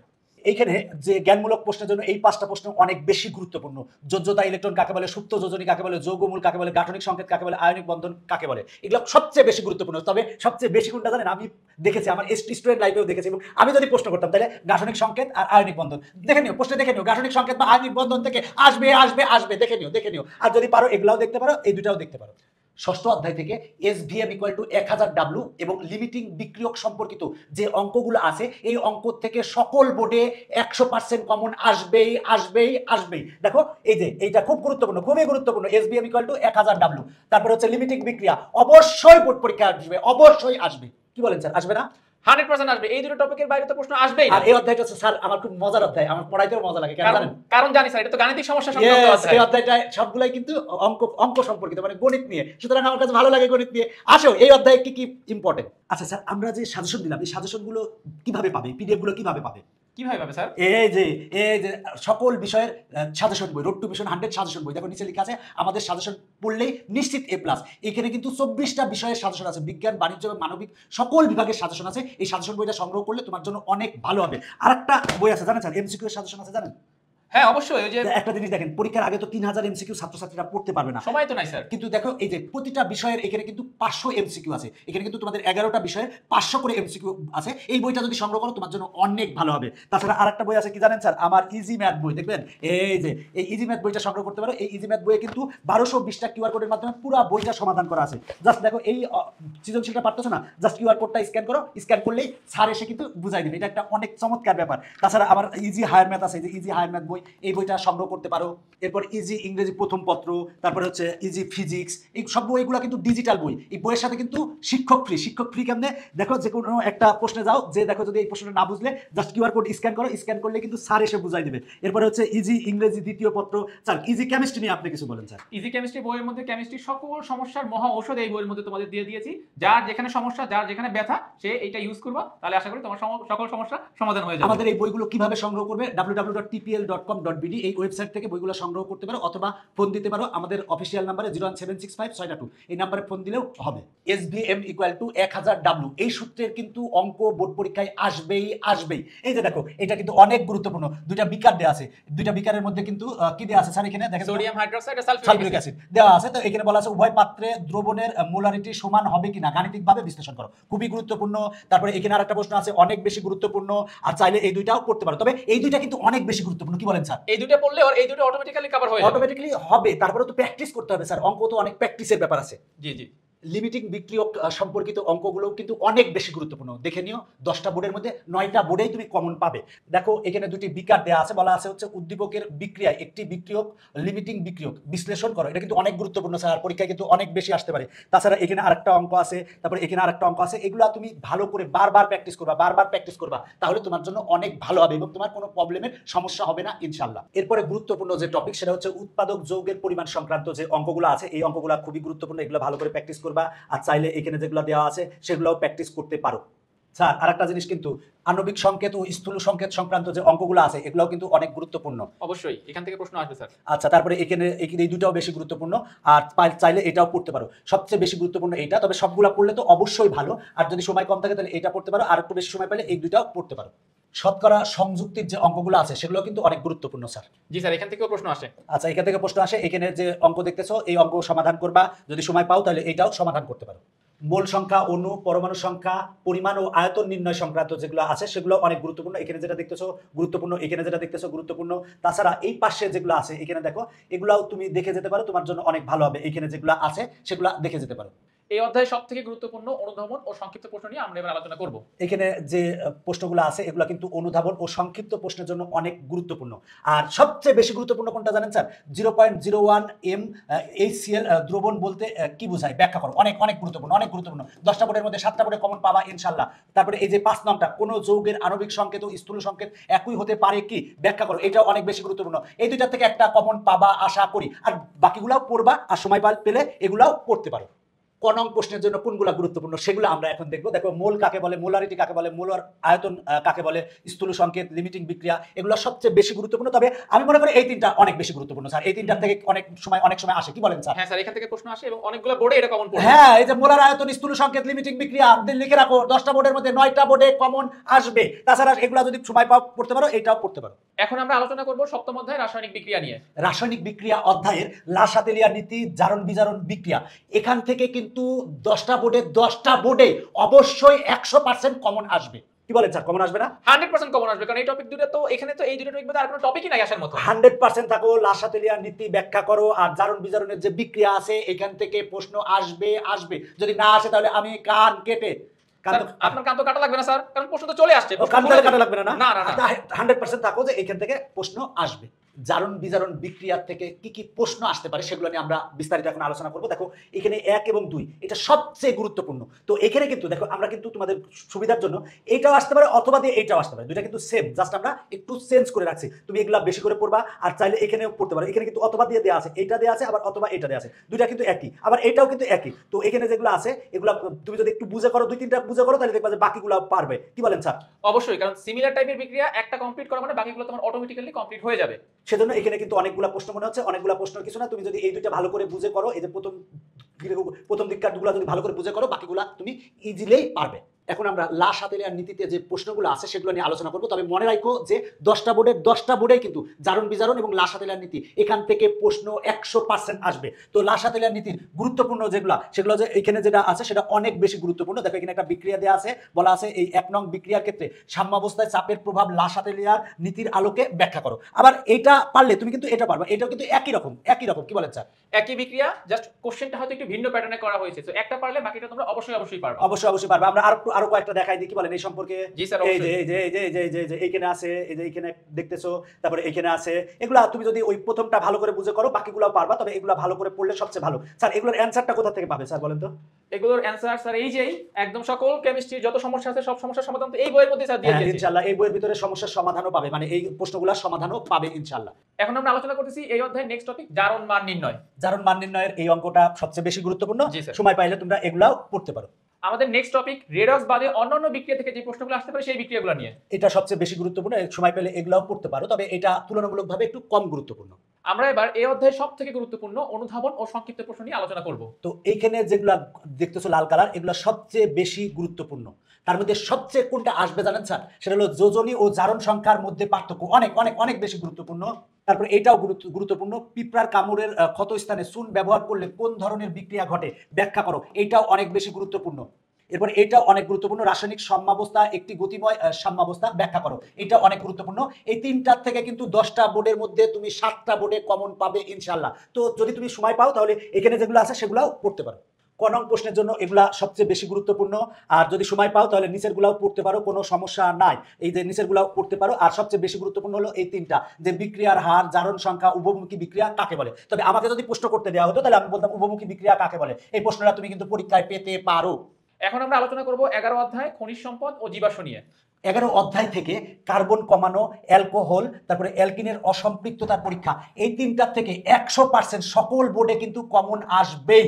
A: এইখানে যে জ্ঞানমূলক প্রশ্নের জন্য এই 5টা প্রশ্ন অনেক বেশি গুরুত্বপূর্ণ। যোজ্যতা ইলেকট্রন কাকে বলে, সুপ্ত যোজনী কাকে বলে, যৌগমূল কাকে বলে, গাঠনিক সংকেত কাকে বলে, আয়নিক বন্ধন কাকে বলে, এগুলো সবচেয়ে বেশি গুরুত্বপূর্ণ। তবে সবচেয়ে বেশি কোনটা জানেন? আমি দেখেছি, আমার স্টুডেন্ট লাইফেও দেখেছি, এবং আমি যদি প্রশ্ন করতাম তাহলে গাঠনিক সংকেত আর আয়নিক বন্ধন দেখে নিও, প্রশ্নে দেখে নিও গাঠনিক সংকেত বা আয়নিক বন্ধন থেকে আসবে আসবে আসবে, দেখে নিও। আর যদি পারো এগুলাও দেখতে পারো, এই দুটাও দেখতে পারো। ষষ্ঠ অধ্যায় থেকে SVM = 1000W এবং লিমিটিং বিক্রিয়ক সম্পর্কিত যে অঙ্কগুলো আছে, এই অঙ্ক থেকে সকল বোর্ডে 100% কমন আসবেই। দেখো এই যে এইটা খুব গুরুত্বপূর্ণ, খুবই গুরুত্বপূর্ণ। SVM = 1000W। তারপরে হচ্ছে লিমিটিং বিক্রিয়া, অবশ্যই বোর্ড পরীক্ষা আসবে, অবশ্যই আসবে। কি বলেন স্যার, আসবে না?
B: 100% আসবে। এই দুটো টপিকের বাইরে তো প্রশ্ন আসবেই না।
A: আর এই অধ্যায়টা হচ্ছে স্যার আমার খুব মজার অধ্যায়, আমার পড়াইতেও মজা লাগে। কেন জানেন?
B: কারণ জানি স্যার, এটা তো গাণিতিক সমস্যা সংক্রান্ত অধ্যায়।
A: এই অধ্যায়টা সবগুলাই কিন্তু অঙ্ক সম্পর্কিত, মানে গণিত নিয়ে। সুতরাং আমার কাছে ভালো লাগে গণিত নিয়ে। আসো, এই অধ্যায়ে কি ইম্পর্টেন্ট। আচ্ছা স্যার, আমরা যে সাজেশন দিলাম, এই সাজেশনগুলো কিভাবে পাবে? পিডিএফ গুলো কিভাবে পাবে?
B: কিভাবে পাবে স্যার?
A: এই যে সকল বিষয়ের সাজেশন বই, রোড টু ভিশন 100 সাজেশন বই, দেখো নিচে লেখা আছে আমাদের সাজেশন পড়লেই নিশ্চিত A+। এখানে কিন্তু 24টা বিষয়ের সাজেশন আছে, বিজ্ঞান, বাণিজ্য এবং মানবিক সকল বিভাগের সাজেশন আছে। এই সাজেশন বইটা সংগ্রহ করলে তোমার জন্য অনেক ভালো হবে। আরেকটা বই আছে জানেন স্যার, MCQ এর সাজেশন আছে জানেন?
B: হ্যাঁ অবশ্যই, ওই যে
A: একটা জিনিস দেখেন, পরীক্ষার আগে তো 3000 এমসিকিউ ছাত্রছাত্রীরা পড়তে পারবে না,
B: সময় তো নাই স্যার।
A: কিন্তু দেখো এই যে প্রতিটা বিষয়ের এখানে কিন্তু 500 এমসিকিউ আছে, এখানে কিন্তু তোমাদের 11টা বিষয়ের 500 করে এমসিকিউ আছে। এই বইটা যদি সংগ্রহ করো তোমার জন্য অনেক ভালো হবে। তাছাড়া আরেকটা বই আছে কি জানেন স্যার, আমার ইজি ম্যাথ বই, দেখবেন এই যে এই ইজি ম্যাথ বইটা সংগ্রহ করতে পারো। এই ইজি ম্যাথ বইয়ে কিন্তু 1220টা কিউআর কোডের মাধ্যমে পুরো বইটা সমাধান করা আছে। জাস্ট দেখো এই সৃজনশীলটা পারতেছো না, জাস্ট কিউআর কোডটা স্ক্যান করো, স্ক্যান করলেই স্যার এসে কিন্তু বুঝাই দেবে। এটা একটা অনেক চমৎকার ব্যাপার। তাছাড়া আমার ইজি হায়ার ম্যাথ আছে, এই যে ইজি হায়ার ম্যাথ বই, এই বইটা সংগ্রহ করতে পারো। এরপর ইজি ইংরেজি প্রথম পত্র, তারপরে হচ্ছে ইজি ফিজিক্স, এই সব বইগুলো কিন্তু ডিজিটাল বই। এই বইয়ের সাথে কিন্তু শিক্ষক ফ্রি কেমনে দেখো, যে কোনো একটা প্রশ্নে যাও, যে দেখো যদি এই প্রশ্নটা না বুঝলে জাস্ট কিউআর কোড স্ক্যান করো, স্ক্যান করলে কিন্তু স্যার এসে বুঝাই দেবে। এরপরে হচ্ছে ইজি ইংরেজি দ্বিতীয় পত্র। স্যার ইজি কেমিস্ট্রি নিয়ে আপনি কিছু বলেন স্যার।
B: ইজি কেমিস্ট্রি বইয়ের মধ্যে কেমিস্ট্রির সকল সমস্যার মহা ঔষধ এই বইয়ের মধ্যে তোমাদের দিয়ে দিয়েছি। যার যেখানে সমস্যা, যার যেখানে ব্যথা, সে এইটা ইউজ করবা, তাহলে আশা করি তোমার সকল সমস্যা সমাধান হয়ে যাবে।
A: আমাদের এই বইগুলো কিভাবে সংগ্রহ করবে, www.tpl.com.bd এই ওয়েবসাইট থেকে বইগুলো সংগ্রহ করতে পারো, অথবা ফোন দিতে পারো আমাদের অফিসিয়াল নাম্বারে 01765 এই নাম্বারে ফোন দিলেও হবে। SVM = 1000W এই সূত্রের কিন্তু অঙ্ক বোর্ড পরীক্ষায় আসবেই। এই যে দেখো, এটা কিন্তু অনেক গুরুত্বপূর্ণ। দুইটা বিকার দেওয়া আছে, দুইটা বিকারের মধ্যে কিন্তু কি দেওয়া আছে স্যার, এখানে দেখেন
B: সোডিয়াম হাইড্রোক্সাইড আর
A: সালফিউরিক অ্যাসিড দেওয়া আছে। তো এখানে বলা আছে উভয় পাত্রে দ্রবণের মোলারিটি সমান হবে কিনা গাণিতিকভাবে বিশ্লেষণ করো, খুবই গুরুত্বপূর্ণ। তারপরে এখানে আরেকটা প্রশ্ন আছে, অনেক বেশি গুরুত্বপূর্ণ, আর চাইলে এই দুইটাও পড়তে পারো। তবে এই দুইটা কিন্তু অনেক বেশি গুরুত্বপূর্ণ, কি বলেন স্যার?
B: এই দুটো পড়লে আর এই দুটো অটোমেটিক্যালি কভার হয়ে যাবে।
A: অটোমেটিক্যালি হবে, তারপরে তো প্র্যাকটিস করতে হবে স্যার, অঙ্ক তো অনেক প্র্যাকটিসের ব্যাপার আছে।
B: জি।
A: লিমিটিং বিক্রিয়ক সম্পর্কিত অঙ্কগুলো কিন্তু অনেক বেশি গুরুত্বপূর্ণ। দেখে নিও, 10টা বোর্ডের মধ্যে 9টা বোর্ডেই তুমি কমন পাবে। দেখো এখানে দুটি বিকার দেওয়া আছে, বলা আছে হচ্ছে উদ্দীপকের বিক্রিয়ায় একটি বিক্রিয়ক লিমিটিং বিক্রিয়ক বিশ্লেষণ করো। এটা কিন্তু অনেক গুরুত্বপূর্ণ স্যার, পরীক্ষায় কিন্তু অনেক বেশি আসতে পারে। তাছাড়া এখানে আরেকটা অঙ্ক আছে, তারপরে এখানে আরেকটা অঙ্ক আছে। এগুলো তুমি ভালো করে বারবার প্র্যাকটিস করবা, তাহলে তোমার জন্য অনেক ভালো হবে এবং তোমার কোনো প্রবলেমের সমস্যা হবে না ইনশাআল্লাহ। এরপরে গুরুত্বপূর্ণ যে টপিক, সেটা হচ্ছে উৎপাদক যৌগের পরিমাণ সংক্রান্ত যে অঙ্কগুলো আছে। এই অঙ্কগুলো খুবই গুরুত্বপূর্ণ, এগুলো ভালো করে প্র্যাকটিস করবা। আর চাইলে এখানে যেগুলো দেওয়া আছে সেগুলোও প্র্যাকটিস করতে পারো। স্যার আরেকটা জিনিস কিন্তু আণবিক সংকেত ও স্থূল সংকেত সংক্রান্ত যে অঙ্কগুলো আছে, এগুলোও কিন্তু অনেক গুরুত্বপূর্ণ।
B: অবশ্যই এখান থেকে প্রশ্ন আসবে স্যার।
A: আচ্ছা, তারপরে এখানে এই দুটাও বেশি গুরুত্বপূর্ণ, আর চাইলে এটাও পড়তে পারো। সবচেয়ে বেশি গুরুত্বপূর্ণ এইটা, তবে সবগুলো পড়লে তো অবশ্যই ভালো, আর যদি সময় কম থাকে তাহলে এটা পড়তে পারো, আর একটু বেশি সময় পেলে এই দুটাও পড়তে পারো। শতকরা সংযুক্তির যে অঙ্কগুলো আছে সেগুলো কিন্তু অনেক গুরুত্বপূর্ণ স্যার।
B: জি স্যার, এখান থেকেও প্রশ্ন আসে।
A: আচ্ছা, এখান থেকে প্রশ্ন আসে। এখানে যে অঙ্ক দেখতেছো, এই অঙ্ক সমাধান করবা, যদি সময় পাও তাহলে এটাও সমাধান করতে পারো। মোল সংখ্যা, অণু, পরমাণু সংখ্যা, পরিমাণ ও আয়তন নির্ণয় সংক্রান্ত যেগুলো আছে সেগুলো অনেক গুরুত্বপূর্ণ। এখানে যেটা দেখতেছো গুরুত্বপূর্ণ, এখানে যেটা দেখতেছো গুরুত্বপূর্ণ। তাছাড়া এই পাশে যেগুলো আছে এখানে দেখো, এগুলাও তুমি দেখে যেতে পারো, তোমার জন্য অনেক ভালো হবে। এখানে যেগুলো আছে সেগুলো দেখে যেতে পারো।
B: এই অধ্যায়ে সবথেকে গুরুত্বপূর্ণ অনুধাবন ও সংক্ষিপ্ত প্রশ্ন নিয়ে আমরা এবার আলোচনা করব।
A: এখানে যে প্রশ্নগুলো আছে এগুলো কিন্তু অনুধাবন ও সংক্ষিপ্ত প্রশ্নের জন্য অনেক গুরুত্বপূর্ণ। আর সবচেয়ে বেশি গুরুত্বপূর্ণ কোনটা জানেন স্যার? 0.01 m HCl দ্রবণ বলতে কি বোঝায় ব্যাখ্যা করো। অনেক গুরুত্বপূর্ণ। 10টা বোর্ডের মধ্যে 7টা বোর্ডে কমন পাবা ইনশাআল্লাহ। তারপরে এই যে 5 নম্বরটা, কোন যৌগের আণবিক সংকেত ও স্থূল সংকেত একই হতে পারে কি ব্যাখ্যা করো, এটাও অনেক বেশি গুরুত্বপূর্ণ। এই দুইটা থেকে একটা কমন পাবা আশা করি, আর বাকিগুলাও পড়বা, আর সময় পেলে এগুলাও পড়তে পারো। কোন প্রশ্নের জন্য কোনগুলো গুরুত্বপূর্ণ সেগুলো আমরা এখন দেখবো। দেখো মোল কাকে বলে, মোলারিটি কাকে বলে, মোলার আয়তন কাকে বলে, স্থূল সংকেত, লিমিটিং বিক্রিয়া, এগুলো সবচেয়ে বেশি গুরুত্বপূর্ণ। তবে আমি মনে করি এই তিনটা অনেক বেশি গুরুত্বপূর্ণ স্যার। এই তিনটার থেকে অনেক সময় আসে, কি বলেন স্যার?
B: হ্যাঁ স্যার, এখান থেকে প্রশ্ন আসে এবং অনেকগুলো বোর্ডে এটা কমন পড়ে।
A: হ্যাঁ, এই যে মোলার আয়তন, স্থূল সংকেত, লিমিটিং বিক্রিয়া লিখে রাখো। 10টা বোর্ডের মধ্যে 9টা বোর্ডে কমন আসবে। তাছাড়া এগুলো যদি সময় পাও পড়তে পারো, এটাও পড়তে পারো।
B: এখন আমরা আলোচনা করব সপ্তম অধ্যায় রাসায়নিক বিক্রিয়া নিয়ে।
A: রাসায়নিক বিক্রিয়া অধ্যায়ের লাসাতেলিয়া নীতি, জারণ বিজারণ বিক্রিয়া। এখান থেকে কিন্তু 10টা বোর্ডে অবশ্যই 100% কমন আসবে। কি বলেন স্যার, কমন আসবে না?
B: 100% কমন আসবে, কারণ এই টপিক দুটো তো এখানে তো এই দুটো টপিক মধ্যে আর কোনো টপিকই নাই আসার মতো।
A: 100% থাকো। লাসাতেলিয়া নীতি ব্যাখ্যা করো, আর জারণ বিজারণের যে বিক্রিয়া আছে এখান থেকে প্রশ্ন আসবে। যদি না আসে তাহলে আমি কান কেটে
B: আপনার কান তো কাটা লাগবে না স্যার, কারণ প্রশ্ন তো চলে আসছে।
A: কান কাটা লাগবে না?
B: না
A: 100% থাকো যে এখান থেকে প্রশ্ন আসবে। জারণ বিজারণ বিক্রিয়ার থেকে কি প্রশ্ন আসতে পারে সেগুলো নিয়ে আমরা বিস্তারিত এখন আলোচনা করব। দেখো এখানে 1 এবং 2 এটা সবচেয়ে গুরুত্বপূর্ণ। তো এখানে কিন্তু দেখো আমরা কিন্তু তোমাদের সুবিধার জন্য এটাও আসতে পারে অথবা দিয়ে এটাও আসতে পারে, দুইটা কিন্তু সেম, জাস্ট আমরা একটু চেঞ্জ করে রাখছি। তুমি এগুলা বেশি করে পড়বা, আর চাইলে এখানেও পড়তে পারো। এখানে কিন্তু অথবা দিয়ে দেওয়া আছে, এটা দেওয়া আছে, আবার অথবা এটা দেওয়া আছে, দুইটা কিন্তু একই, আবার এটাও কিন্তু একই। তো এখানে যেগুলো আছে এগুলো তুমি যদি একটু বুঝে করো, 2-3টা বুঝে করো, তাহলে দেখবা যে বাকিগুলো পারবে। কি বলেন স্যার?
B: অবশ্যই, কারণ সিমিলার টাইপের বিক্রিয়া একটা কমপ্লিট করা মানে বাকিগুলো তোমার অটোমেটিক্যালি কমপ্লিট হয়ে যাবে।
A: সেজন্য এখানে কিন্তু অনেকগুলো প্রশ্ন মনে হচ্ছে, অনেকগুলো প্রশ্নের কিছু না। তুমি যদি এই দুইটা ভালো করে বুঝে করো, এই যে প্রথম দিককারগুলো যদি ভালো করে বুঝে করো, বাকিগুলা তুমি ইজিলি পারবে। এখন আমরা লা শাতেলিয়ার নীতিতে যে প্রশ্নগুলো আছে সেগুলো নিয়ে আলোচনা করব। তবে মনে রাখো যে 10টা বোর্ডে কিন্তু জারণ বিজারণ এবং লা শাতেলিয়ার নীতি এখান থেকে প্রশ্ন 100% আসবে। তো লা শাতেলিয়ার নীতির গুরুত্বপূর্ণ সেগুলো যে এখানে যেটা আছে সেটা অনেক বেশি গুরুত্বপূর্ণ। দেখো এখানে একটা বিক্রিয়া দেওয়া আছে, বলা আছে এই 1 নং বিক্রিয়ার ক্ষেত্রে সাম্যাবস্থায় চাপের প্রভাব লা শাতেলিয়ার নীতির আলোকে ব্যাখ্যা করো। আবার এটা পারলে তুমি কিন্তু এটা পারবা, এটাও কিন্তু একই রকম কি বলেন স্যার?
B: একই বিক্রিয়া, জাস্ট কোশ্চেনটা হয়তো একটু ভিন্ন প্যাটার্নে করা হয়েছে। তো একটা পারলে বাকিটা তোমরা অবশ্যই পারবে।
A: অবশ্যই পারবে। আমরা আরো কয়েকটা দেখাই দিই, কি বলেন এই সম্পর্কে?
B: জি স্যার,
A: এই যে এইখানে আছে, এই যে এইখানে দেখতেছো, তারপরে এইখানে আছে। এগুলা তুমি যদি ওই প্রথমটা ভালো করে বুঝে করো বাকিগুলো পারবা, তবে এগুলা ভালো করে পড়লে সবচেয়ে ভালো। স্যার এগুলোর অ্যানসারটা কোথা থেকে পাবে স্যার বলেন তো?
B: এগুলোর অ্যানসার স্যার এই যে একদম সকল কেমিস্ট্রির যত সমস্যা আছে সব সমস্যার সমাধান তো এই বইয়ের মধ্যে স্যার দিয়ে দিয়েছি।
A: ইনশাআল্লাহ এই বইয়ের ভিতরে সমস্যার সমাধানও পাবে, মানে এই প্রশ্নগুলোর সমাধানও পাবে ইনশাআল্লাহ।
B: এখন আমরা আলোচনা করতেছি এই অধ্যায়ের নেক্সট টপিক জারণ মান নির্ণয়।
A: জারণ মান নির্ণয়ের এই অঙ্কটা সবচেয়ে বেশি গুরুত্বপূর্ণ।
B: জি স্যার।
A: সময় পাইলে তোমরা এগুলাও পড়তে পারো।
B: আমাদের নেক্সট টপিক রেডক্স বাদে অন্যান্য বিক্রিয়া থেকে যে প্রশ্নগুলো আসতে পারে সেই বিক্রিয়াগুলো নিয়ে।
A: এটা সবচেয়ে বেশি গুরুত্বপূর্ণ, সময় পেলে এগুলাও পড়তে পারো, তবে এটা তুলনামূলকভাবে একটু কম গুরুত্বপূর্ণ।
B: আমরা এবার এই অধ্যায়ের সবথেকে গুরুত্বপূর্ণ অনুধাবন ও সংক্ষিপ্ত প্রশ্ন নিয়ে আলোচনা করব।
A: তো এইখানে যেগুলা দেখতেছো লাল কালার, এগুলো সবচেয়ে বেশি গুরুত্বপূর্ণ। তার মধ্যে সবচেয়ে কোনটা আসবে জানেন স্যার? সেটা হলো যোজনী ও জারণ সংখ্যার মধ্যে পার্থক্য, অনেক অনেক অনেক বেশি গুরুত্বপূর্ণ। তারপর এটাও গুরুত্বপূর্ণ, পিঁপড়ার কামড়ের ক্ষত স্থানে চুন ব্যবহার করলে কোন ধরনের বিক্রিয়া ঘটে ব্যাখ্যা করো, এইটাও অনেক বেশি গুরুত্বপূর্ণ। এরপর এটাও অনেক গুরুত্বপূর্ণ, রাসায়নিক সাম্যাবস্থা একটি গতিময় সাম্যাবস্থা ব্যাখ্যা করো, এটা অনেক গুরুত্বপূর্ণ। এই 3টার থেকে কিন্তু 10টা বোর্ডের মধ্যে তুমি 7টা বোর্ডে কমন পাবে ইনশাআল্লাহ। তো যদি তুমি সময় পাও তাহলে এখানে যেগুলো আছে সেগুলোও পড়তে পারো। ক নং প্রশ্নের জন্য এগুলা সবচেয়ে বেশি গুরুত্বপূর্ণ। আর যদি সময় পাও তাহলে নিচের গুলাও পড়তে পারো, কোনো সমস্যা নাই। এই যে নিচের গুলাও পড়তে পারো। আর সবচেয়ে বেশি গুরুত্বপূর্ণ হলো এই 3টা, যে বিক্রিয়ার হার, জারণ সংখ্যা, উভমুখী বিক্রিয়া কাকে বলে। তবে আমাকে যদি প্রশ্ন করতে দেওয়া হতো তাহলে আমি বলতাম উভমুখী বিক্রিয়া কাকে বলে। এই প্রশ্নটা তুমি কিন্তু পরীক্ষায় পেতে পারো।
B: এখন আমরা আলোচনা করব 11 অধ্যায় খনিজ সম্পদ ও জীবাশ্ম নিয়ে।
A: 11 অধ্যায় থেকে কার্বন কমানো, অ্যালকোহল, তারপরে অ্যালকিনের অসম্পৃক্ততার পরীক্ষা, এই 3টার থেকে 100% সকল বোর্ডে কিন্তু কমন আসবেই।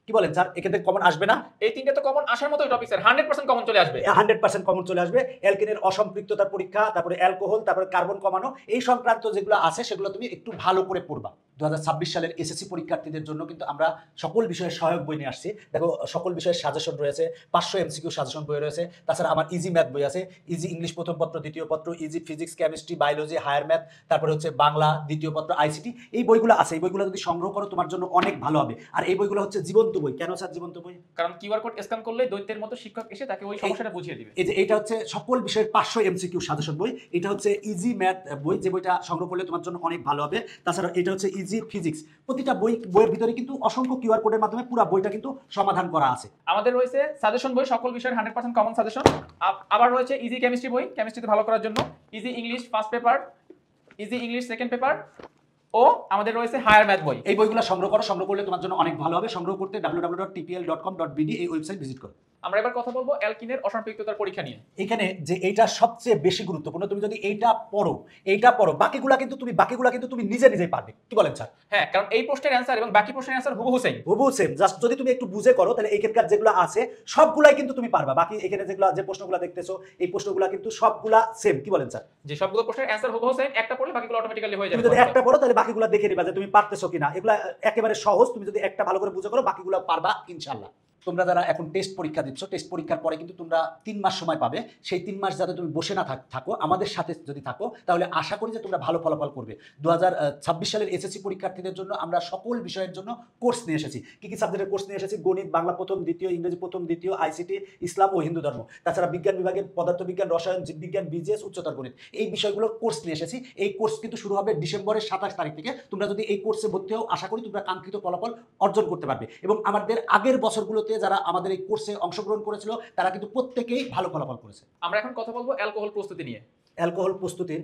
A: কি বলেন স্যার, এখান থেকে কমন আসবে না?
B: এই 3টে তো কমন আসার মতোই টপিক স্যার, 100% কমন চলে আসবে।
A: 100% কমন চলে আসবে। অ্যালকিনের অসম্পৃক্ততার পরীক্ষা, তারপরে অ্যালকোহল, তারপরে কার্বন কমানো, এই সংক্রান্ত যেগুলো আছে সেগুলো তুমি একটু ভালো করে পড়বা। 2026 সালের এসএসসি পরীক্ষার্থীদের জন্য কিন্তু আমরা সকল বিষয়ের সহায়ক বই নিয়ে আসছি। দেখো সকল বিষয়ের সাজেশন রয়েছে, 500 এমসিকিউ সাজেশন বই রয়েছে। তাছাড়া আমার ইজি ম্যাথ বই আছে, ইজি ইংলিশ প্রথম পত্র, দ্বিতীয় পত্র, ইজি physics, chemistry, biology, higher math, তারপরে হচ্ছে বাংলা দ্বিতীয় পত্র, আইসিটি, এই বইগুলো আছে। এই বইগুলো যদি সংগ্রহ করো তোমার জন্য অনেক ভালো হবে। আর এই বইগুলো হচ্ছে জীবন্ত বই। কেন স্যার জীবন্ত বই?
B: কারণ কিউআর কোড স্ক্যান করলে দৈত্যের মতো শিক্ষক এসে তাকে ওই সমস্যাটা বুঝিয়ে দিবে।
A: এই যে এটা হচ্ছে সকল বিষয়ের 500 এমসিকিউ সাজেশন বই। এটা হচ্ছে ইজি ম্যাথ বই, যে বইটা সংগ্রহ করলে তোমার জন্য অনেক ভালো হবে। তাছাড়া এটা হচ্ছে ইজি ফিজিক্স। প্রতিটা বইয়ের ভিতরে কিন্তু অসংখ্য কিউআর কোডের মাধ্যমে পুরো বইটা কিন্তু সমাধান করা আছে।
B: আমাদের রয়েছে সাজেশন বই, সকল বিষয়ের 100% কমন সাজেশন। আবার রয়েছে ইজি কেমিস্ট্রি বই, কেমিস্ট্রিতে ভালো করার জন্য, easy English first paper, easy English second paper, ও আমাদের রয়েছে হায়ার ম্যাথ বই।
A: এই বইগুলো সংগ্রহ করলে তোমার জন্য অনেক ভালো হবে। সংগ্রহ করতে www.tpl.com.bd এই ওয়েবসাইট ভিজিট করো।
B: আমরা এবার কথা বলবো অ্যালকিনের অসম্পৃক্ততার পরীক্ষা নিয়ে।
A: এখানে যে এইটা সবচেয়ে বেশি গুরুত্বপূর্ণ, তুমি যদি এইটা পড়ো বাকিগুলা কিন্তু তুমি নিজেই পারবে। কি বলেন স্যার?
B: হ্যাঁ, কারণ এই প্রশ্নের অ্যানসার এবং বাকি প্রশ্নের অ্যানসার হুবহু সেম।
A: জাস্ট যদি তুমি একটু বুঝে করো তাহলে এইখানকার যেগুলো আছে সবগুলাই কিন্তু তুমি পারবা। বাকি এখানে যে প্রশ্নগুলো দেখতেছো এই প্রশ্নগুলো কিন্তু সবগুলা সেম। কি বলেন স্যার?
B: যে সবগুলো প্রশ্নের অ্যানসার হুবহু সেম, একটা পড়লে বাকিগুলো অটোমেটিক্যালি হয়ে যাবে।
A: তুমি যদি একটা পড়ো তাহলে বাকিগুলো দেখে নিবা যে তুমি পারতেছো কিনা। এগুলা একেবারে সহজ, তুমি যদি একটা ভালো করে বুঝে করো বাকিগুলো পারবা ইনশাআল্লাহ। তোমরা যারা এখন টেস্ট পরীক্ষা দিচ্ছ, টেস্ট পরীক্ষার পরে কিন্তু তোমরা 3 মাস সময় পাবে। সেই 3 মাস যাতে তুমি বসে না থাকো, আমাদের সাথে যদি থাকো তাহলে আশা করি যে তোমরা ভালো ফলাফল করবে। 2026 সালের এসএসসি পরীক্ষার্থীদের জন্য আমরা সকল বিষয়ের জন্য কোর্স নিয়ে এসেছি। কি কি সাবজেক্টের কোর্স নিয়ে এসেছি? গণিত, বাংলা প্রথম দ্বিতীয়, ইংরেজি প্রথম দ্বিতীয়, আইসিটি, ইসলাম ও হিন্দু ধর্ম। তাছাড়া বিজ্ঞান বিভাগের পদার্থবিজ্ঞান, রসায়ন, জীববিজ্ঞান, বিজিএস, উচ্চতর গণিত, এই বিষয়গুলোর কোর্স নিয়ে এসেছি। এই কোর্স কিন্তু শুরু হবে ডিসেম্বরের 27 তারিখ থেকে। তোমরা যদি এই কোর্সে ভর্তি হও আশা করি তোমরা কাঙ্ক্ষিত ফলাফল অর্জন করতে পারবে। এবং আমাদের আগের বছরগুলোতে যারা আমাদের এই কোর্সে অংশগ্রহণ করেছিল তারা কিন্তু প্রত্যেকেই ভালো ফলাফল করেছে।
B: আমরা এখন কথা বলবো অ্যালকোহল প্রস্তুতি নিয়ে।
A: অ্যালকোহল প্রস্তুতির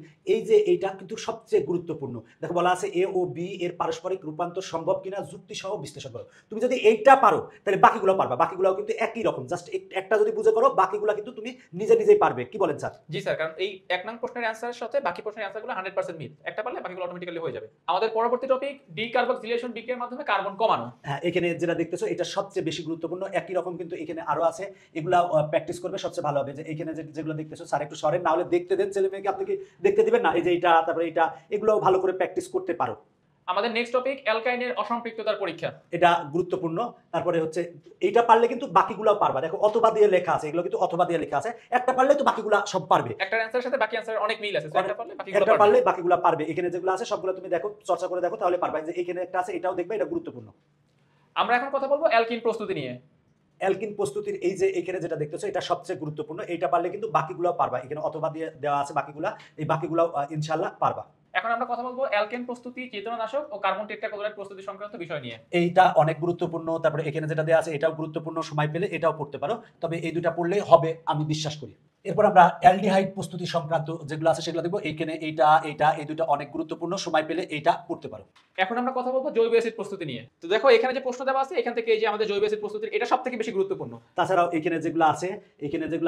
A: এইটা কিন্তু সবচেয়ে গুরুত্বপূর্ণ। দেখো বলা আছে এ ও বি এর পারস্পরিক রূপান্তর সম্ভব কিনা যুক্তি সহ বিশ্লেষণ করো। তুমি যদি এইটা পারো তাহলে বাকিগুলো পারবা। বাকিগুলো কিন্তু একই রকম, জাস্ট একটা যদি বুঝে করো বাকিগুলো কিন্তু তুমি নিজেই পারবে। কি বলেন স্যার?
B: জি স্যার, কারণ এই 1 নং প্রশ্নের অ্যানসারের সাথে বাকি প্রশ্নের অ্যানসারগুলো 100% মিল। একটা পারলে বাকিগুলো অটোমেটিক্যালি হয়ে যাবে। আমাদের পরবর্তী টপিক ডিকার্বক্সিলেশন বিক্রিয়ার মাধ্যমে কার্বন কমানো।
A: হ্যাঁ, এখানে যেটা দেখতেছো এটা সবচেয়ে বেশি গুরুত্বপূর্ণ। একই রকম কিন্তু এখানে আরো আছে, এগুলা প্র্যাকটিস করবে সবচেয়ে ভালো হবে। যে এখানে যেগুলো দেখতেছো স্যার একটু সরেন, না হলে দেখতে দেন, ছেলে মেয়েকে আপনি কি দেখতে দিবেন না? এই যে এটা, তারপরে এটা, এগুলো ভালো করে প্র্যাকটিস করতে পারো।
B: আমাদের নেক্সট টপিক অ্যালকাইনের অসম্পৃক্ততার পরীক্ষা।
A: এটা গুরুত্বপূর্ণ। তারপরে হচ্ছে এইটা পারলে কিন্তু বাকিগুলোও পারবা। দেখো অথবা দিয়ে লেখা আছে, এগুলো কিন্তু অথবা দিয়ে লেখা আছে। একটা পারলে তো বাকিগুলা সব পারবে।
B: একটা অ্যানসারের সাথে বাকি অ্যানসারের অনেক মিল আছে, সো একটা পারলে বাকিগুলো
A: একটা
B: পারবে।
A: পারলে বাকিগুলা পারবে। এখানে যেগুলো আছে সবগুলো তুমি দেখো, চর্চা করে দেখো, তাহলে পারবা। যে এখানে একটা আছে, এটাও দেখবে, এটা গুরুত্বপূর্ণ।
B: আমরা এখন কথা বলবো অ্যালকিন প্রস্তুতি নিয়ে।
A: অ্যালকিন প্রস্তুতির এই যে এখানে যেটা দেখতেছো, এটা সবচেয়ে গুরুত্বপূর্ণ। এইটা পারলে কিন্তু বাকিগুলো পারবা। এখানে অথবা দিয়ে দেওয়া আছে বাকিগুলা, এই বাকিগুলো ইনশাআল্লাহ পারবা।
B: এখন আমরা কথা বলবো অ্যালকেন প্রস্তুতি, চেতনানাশক ও কার্বন টেট্রাক্লোরাইড প্রস্তুতি সংক্রান্ত বিষয় নিয়ে।
A: এইটা অনেক গুরুত্বপূর্ণ। তারপরে এখানে যেটা দেওয়া আছে এটাও গুরুত্বপূর্ণ, সময় পেলে এটাও পড়তে পারো। তবে এই দুটা পড়লেই হবে, আমি বিশ্বাস করি। এরপর আমরা অ্যালডিহাইড প্রস্তুতি সংক্রান্ত যেগুলো আছে সেগুলো দেখবো। এইখানে এইটা এই দুটো অনেক গুরুত্বপূর্ণ, সময় পেলে এইটা পড়তে পারো।
B: এখন আমরা কথা বলবো জৈব অ্যাসিড প্রস্তুতি নিয়ে। তো দেখো এখানে যে প্রশ্ন দেওয়া আছে, এখান থেকে এই যে আমাদের জৈব অ্যাসিড প্রস্তুতির এটা সবথেকে বেশি গুরুত্বপূর্ণ।
A: তাছাড়াও এখানে যেগুলো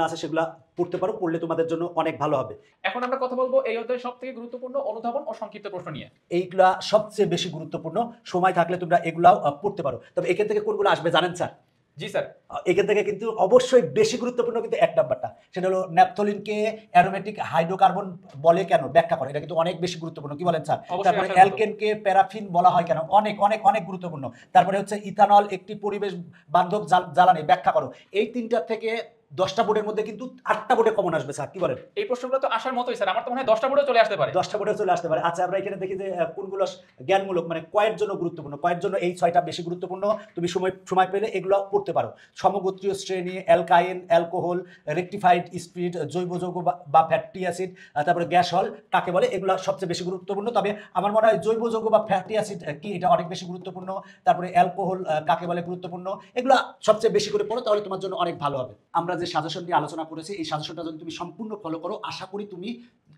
A: আছে সেগুলো পড়তে পারো, পড়লে তোমাদের জন্য অনেক ভালো হবে।
B: এখন আমরা কথা বলবো এই অধ্যায়ের সবথেকে গুরুত্বপূর্ণ অনুধাবন ও সংক্ষিপ্ত প্রশ্ন নিয়ে।
A: এইগুলা সবচেয়ে বেশি গুরুত্বপূর্ণ, সময় থাকলে তোমরা এগুলাও পড়তে পারো। তবে এখান থেকে কোনগুলো আসবে জানেন স্যার?
B: জি স্যার।
A: এখান থেকে কিন্তু অবশ্যই বেশি গুরুত্বপূর্ণ কিন্তু এক নাম্বারটা, সেটা হলো ন্যাপথলিনকে অ্যারোমেটিক হাইড্রোকার্বন বলে কেন, ব্যাখ্যা করে। এটা কিন্তু অনেক বেশি গুরুত্বপূর্ণ, কি বলেন স্যার?
B: অবশ্যই
A: তারপরে
B: আসার মতো।
A: অ্যালকেনকে প্যারাফিন বলা হয় কেন, অনেক অনেক অনেক গুরুত্বপূর্ণ। তারপরে হচ্ছে ইথানল একটি পরিবেশ বান্ধব জ্বালানি, ব্যাখ্যা করো। এই তিনটা থেকে 10টা বোর্ডের মধ্যে কিন্তু 8টা বোর্ডে কমন আসবে স্যার, কি বলেন?
B: এই প্রশ্নগুলো তো আসার মতোই স্যার, আমার তো মনে হয় 10টা বোর্ডে চলে আসতে পারে।
A: 10টা বোর্ডে চলে আসতে পারে। আচ্ছা, আমরা এখানে দেখি যে কোনগুলো জ্ঞানমূলক, মানে কয়ের জন্য গুরুত্বপূর্ণ। কয়ের জন্য এই 6টা বেশি গুরুত্বপূর্ণ, তুমি সময় পেলে এগুলো পড়তে পারো। সমগোত্রীয় শ্রেণী, অ্যালকাইন, অ্যালকোহল, রেকটিফাইড স্পিরিট, জৈব যৌগ বা ফ্যাটি অ্যাসিড, তারপরে গ্যাস হল কাকে বলে, এগুলো সবচেয়ে বেশি গুরুত্বপূর্ণ। তবে আমার মনে হয় জৈব যৌগ বা ফ্যাটি অ্যাসিড কি, এটা অনেক বেশি গুরুত্বপূর্ণ। তারপরে অ্যালকোহল কাকে বলে গুরুত্বপূর্ণ। এগুলো সবচেয়ে বেশি করে পড়ো, তাহলে তোমার জন্য অনেক ভালো হবে। আমরা যে সাজেশন নিয়ে আলোচনা করেছি, এই সাজেশনটা যদি তুমি সম্পূর্ণ ফলো করো, আশা করি তুমি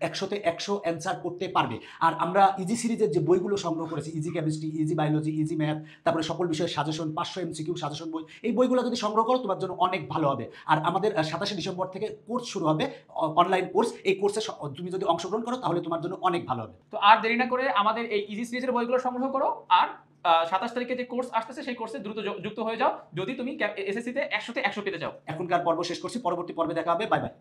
A: 100তে 100 অ্যান্সার করতে পারবে। আর আমরা ইজি সিরিজের যে বইগুলো সংগ্রহ করেছি, easy chemistry, easy biology, easy math, তারপরে সকল বিষয়ের সাজেশন, 500 এমসিকিউ সাজেশন বই, এই বইগুলো যদি সংগ্রহ করো তোমার জন্য অনেক ভালো হবে। আর আমাদের 27 ডিসেম্বর থেকে কোর্স শুরু হবে, অনলাইন কোর্স। এই কোর্সে তুমি যদি অংশগ্রহণ করো তাহলে তোমার জন্য অনেক ভালো হবে।
B: তো আর দেরি না করে আমাদের এই ইজি সিরিজের বইগুলো সংগ্রহ করো, আর 27 তারিখে যে কোর্স আসতেছে সেই কোর্সে দ্রুত যুক্ত হয়ে যাও, যদি তুমি এসএসসি তে 100তে 100 পেতে চাও।
A: এখনকার পর্ব শেষ করছি, পরবর্তী পর্বে দেখা হবে। Bye bye.